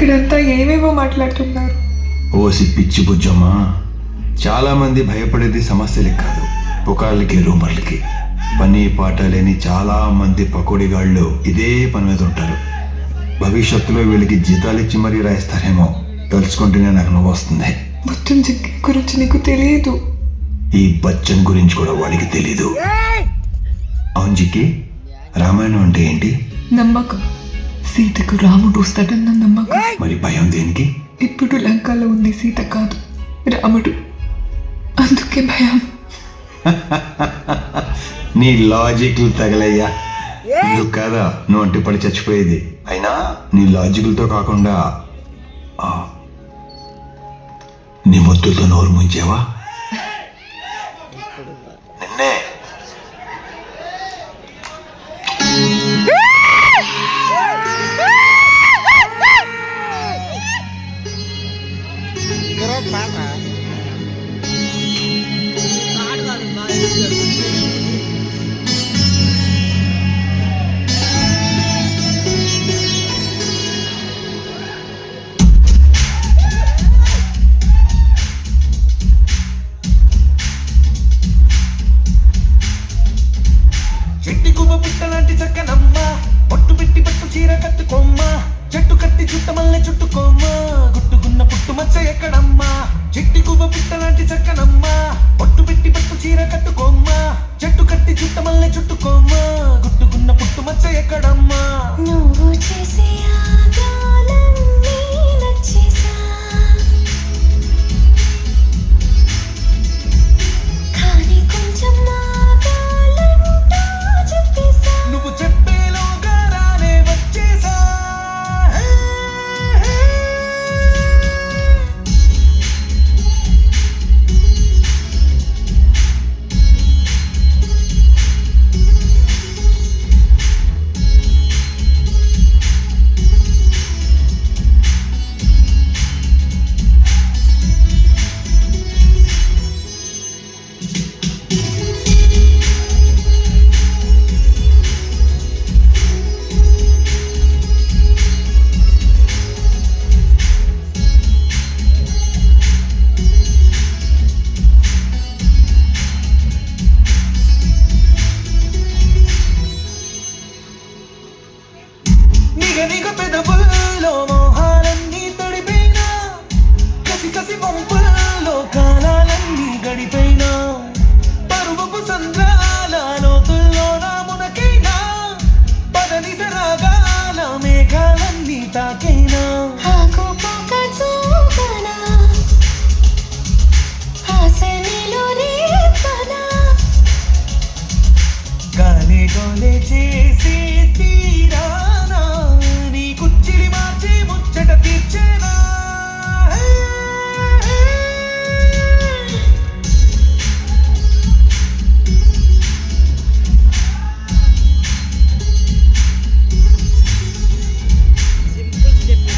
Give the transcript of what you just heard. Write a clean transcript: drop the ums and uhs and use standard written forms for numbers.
ఇక్కడంతా ఏవేవో మాట్లాడుతున్నారు. ఓసి పిచ్చి బుజ్జమ్మా, చాలా మంది భయపడేది సమస్యలే కాదు, పుకార్లకి రూమర్లకి. పని పాట లేని చాలా మంది పకోడిగాళ్ళు ఇదే పని మీద ఉంటారు. భవిష్యత్తులో వీళ్ళకి జీతాలు ఇచ్చి మరీ రాయిస్తారేమో తలుచుకుంటేనే నాకు నవ్వు వస్తుంది. మొత్తం జగ్గి గురించి నీకు తెలియదు. ఈ బచ్చన్ గురించి కూడా వాడికి తెలీదు. అవును జిక్కి, రామాయణం అంటే ఏంటి? నమ్మకం. సీతకు రాముడు వస్తాడన్న నమ్మకం. మరి భయం దేనికి? ఇప్పుడు లంకలో ఉంది సీత కాదు, రాముడు. అందుకే భయం. నీ లాజిక్లు తగలయ్యా. నువ్వు కాదా నువ్వు అంటే పడి చచ్చిపోయేది. అయినా నీ లాజిక్లతో కాకుండా నీ ముద్దులతో నోరు ముంచావా? నిన్నే చెట్టి గువ్వ పుట్టలాంటి చక్కనమ్మ, పట్టు పెట్టి పట్టు చీర కట్టుకోమ్మ, చెట్టు కట్టి చుట్టమల్లె చుట్టుకోమ్మ, గుట్టుకున్న పుట్టు మచ్చ ఎక్కడమ్మా? చెట్టి గువ్వ పుట్టలాంటి చక్కనమ్మ, పట్టు పెట్టి పట్టు చీర కట్టుకోమ్మ, చెట్టు కట్టి చుట్టమల్లె చుట్టుకోమ్మ, గుట్టుకున్న పుట్టు మచ్చ ఎక్కడమ్మా? నువ్వు చేసే ఆగాలన్నీ నచ్చేసా, కానీ కొంచెం ఆగాలంటా చెప్పేసా. నువ్వు చెప్పేలోగా రానే వచ్చేసా. నిగ పెదవుల్లో మోహాలన్నీ తడిపోయినా, కసి కసి వంపుల్లో కాలాలన్నీ గడిపోయినా, పరువపు సంద్రాల లోతుల్లో నా మునకైనా, పదని సరాగాల మేఘాలన్నీ తాకైనా. ఆకుపక్క చూపనా, ఆశ నీలో రేపనా, గాలే గోలే చేసి తీరానా, నీ కుచ్చిడి మార్చి ముచ్చట తీర్చేనా. Simple step